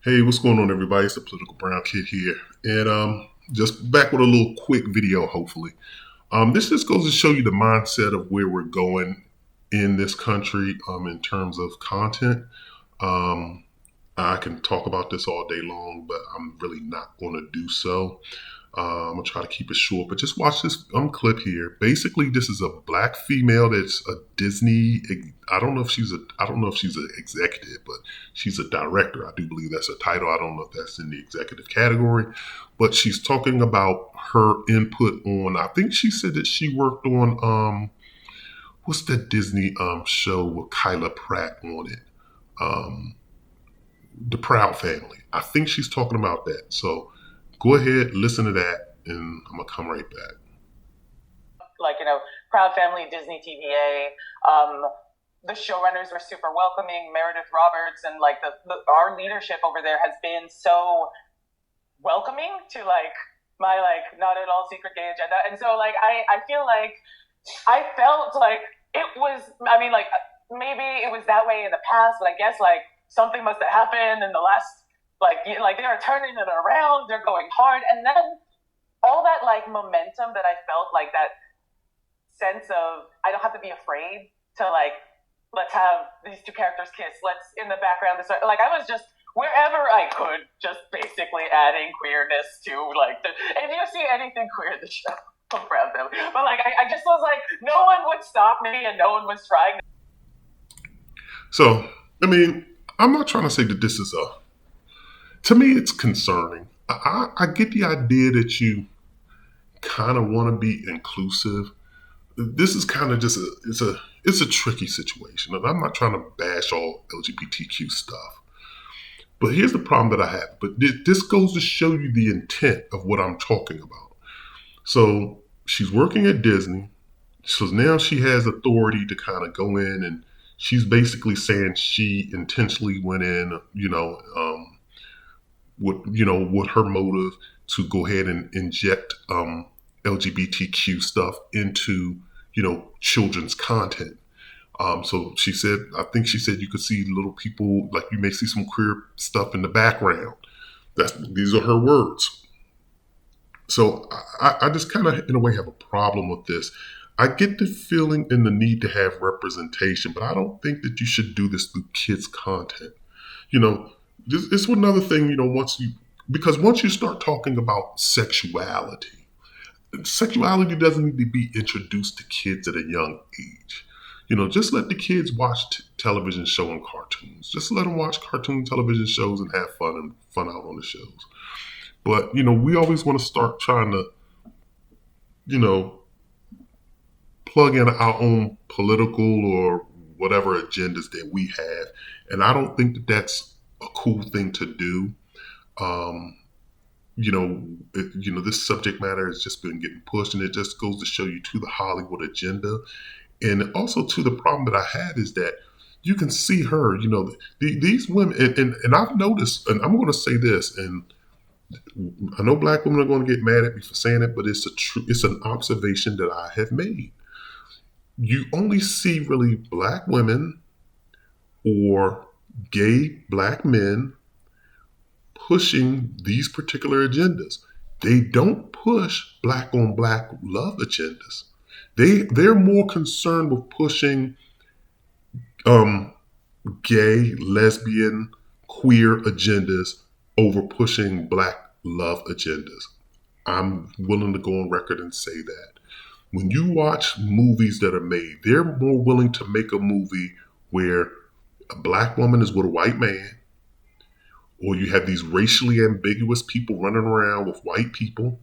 Hey, what's going on, everybody? It's the Political Brown Kid here, and just back with a little quick video. Hopefully, this just goes to show you the mindset of where we're going in this country, in terms of content. Um, I can talk about this all day long, but I'm really not going to do so. I'm gonna try to keep it short, but just watch this clip here. Basically, this is a black female that's a Disney. I don't know if she's an executive, but she's a director. I do believe that's a title. I don't know if that's in the executive category, but she's talking about her input on. I think she said that she worked on what's that Disney show with Kyla Pratt on it? Um, the Proud Family. I think she's talking about that. So go ahead, listen to that, and I'm gonna come right back. Like, Proud Family, Disney TVA. The showrunners were super welcoming. Meredith Roberts and like our leadership over there has been so welcoming to like my like not at all secret gay agenda. And so like I feel like I felt like it was. I mean, like maybe it was that way in the past, but I guess like something must have happened in the last like they are turning it around. They're going hard, and then all that like momentum that I felt, like that sense of I don't have to be afraid to like let's have these two characters kiss. Let's in the background like I was just wherever I could, just basically adding queerness to like if you see anything queer in the show, I'm proud of them. But like I just was like no one would stop me and no one was trying. So, I mean, I'm not trying to say that this is a. To me, it's concerning. I get the idea that you kind of want to be inclusive. This is kind of just it's a tricky situation, and I'm not trying to bash all LGBTQ stuff. But here's the problem that I have. But this goes to show you the intent of what I'm talking about. So she's working at Disney. So now she has authority to kind of go in, and she's basically saying she intentionally went in, what her motive to go ahead and inject LGBTQ stuff into children's content. So she said, I think she said you could see little people, like you may see some queer stuff in the background. These are her words. So I just kind of, in a way, have a problem with this. I get the feeling and the need to have representation, but I don't think that you should do this through kids' content. You know, it's another thing. Because once you start talking about sexuality doesn't need to be introduced to kids at a young age. Just let the kids watch television show and cartoons. Just let them watch cartoon television shows and have fun and fun out on the shows. But we always want to start trying to, you know, plug in our own political or whatever agendas that we have, and I don't think that that's a cool thing to do. Um, this subject matter has just been getting pushed, and it just goes to show you to the Hollywood agenda, and also to the problem that I had is that you can see her. These women, and I've noticed, and I'm going to say this, and I know black women are going to get mad at me for saying it, but it's an observation that I have made. You only see really black women or gay black men pushing these particular agendas. They don't push black on black love agendas. They're more concerned with pushing um, gay, lesbian, queer agendas over pushing black love agendas. I'm willing to go on record and say that. When you watch movies that are made, they're more willing to make a movie where a black woman is with a white man, or you have these racially ambiguous people running around with white people.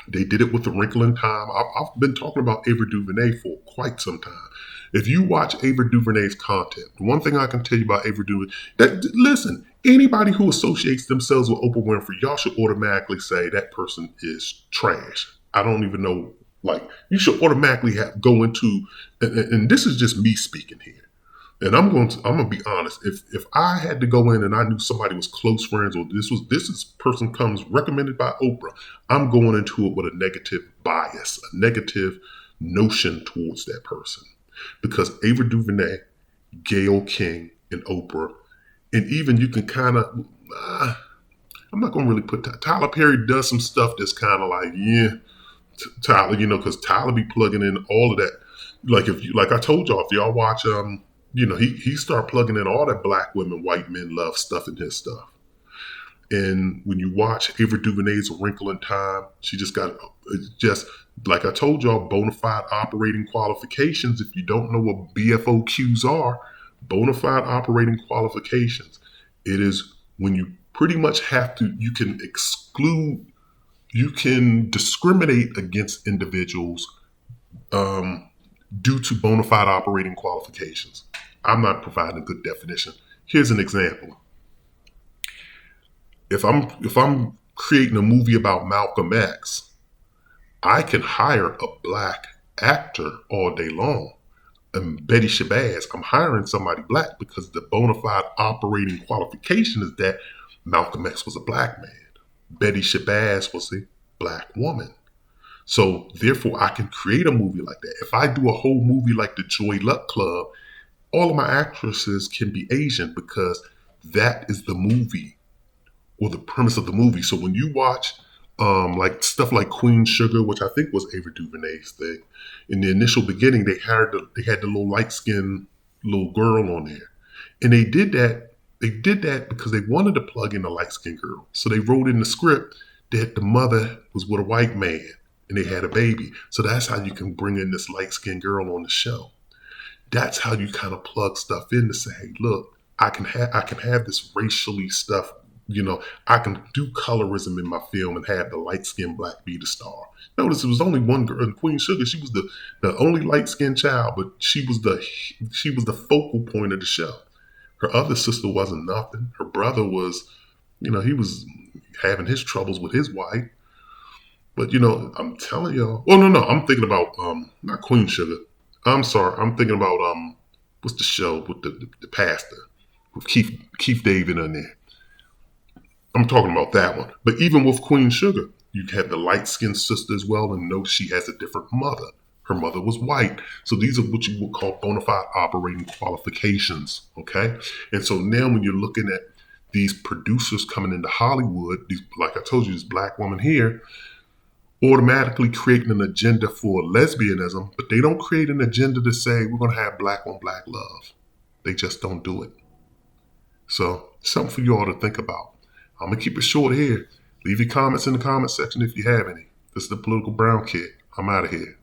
They did it with The Wrinkle in Time. I've been talking about Ava DuVernay for quite some time. If you watch Ava DuVernay's content, the one thing I can tell you about Ava DuVernay, listen, anybody who associates themselves with Oprah Winfrey, y'all should automatically say that person is trash. I don't even know. Like, you should automatically go into, and this is just me speaking here. And I'm gonna be honest. If I had to go in and I knew somebody was close friends, or this person comes recommended by Oprah, I'm going into it with a negative bias, a negative notion towards that person, because Ava DuVernay, Gayle King, and Oprah, and even you can kind of, I'm not gonna really put Tyler Perry does some stuff that's kind of like, yeah, Tyler, because Tyler be plugging in all of that. Like if you, like I told y'all, if y'all watch, he start plugging in all that black women, white men love stuff in his stuff. And when you watch Ava DuVernay's A Wrinkle in Time, she just got just like I told y'all, bona fide operating qualifications. If you don't know what BFOQs are, bona fide operating qualifications, it is when you pretty much have to, you can exclude, you can discriminate against individuals due to bona fide operating qualifications. I'm not providing a good definition. Here's an example. If I'm creating a movie about Malcolm X, I can hire a black actor all day long. And Betty Shabazz, I'm hiring somebody black because the bona fide operating qualification is that Malcolm X was a black man. Betty Shabazz was a black woman. So therefore, I can create a movie like that. If I do a whole movie like the Joy Luck Club, all of my actresses can be Asian because that is the movie or the premise of the movie. So when you watch like stuff like Queen Sugar, which I think was Ava DuVernay's thing, in the initial beginning they had the little light skinned little girl on there, and they did that. They did that because they wanted to plug in a light skinned girl. So they wrote in the script that the mother was with a white man and they had a baby. So that's how you can bring in this light skinned girl on the show. That's how you kind of plug stuff in to say, hey, look, I can have this racially stuff. I can do colorism in my film and have the light skinned black be the star. Notice it was only one girl in Queen Sugar. She was the only light skinned child, but she was the focal point of the show. Her other sister wasn't nothing. Her brother was, he was having his troubles with his wife. But I'm telling y'all. Oh no, I'm thinking about not Queen Sugar. I'm sorry. I'm thinking about what's the show with the pastor with Keith David in there. I'm talking about that one. But even with Queen Sugar, you had the light skinned sister as well, and note she has a different mother. Her mother was white. So these are what you would call bona fide operating qualifications. Okay. And so now when you're looking at these producers coming into Hollywood, these, like I told you, this black woman here, automatically creating an agenda for lesbianism, but they don't create an agenda to say we're going to have black on black love. They just don't do it. So something for you all to think about. I'm going to keep it short here. Leave your comments in the comment section if you have any. This is the Political Brown Kid. I'm out of here.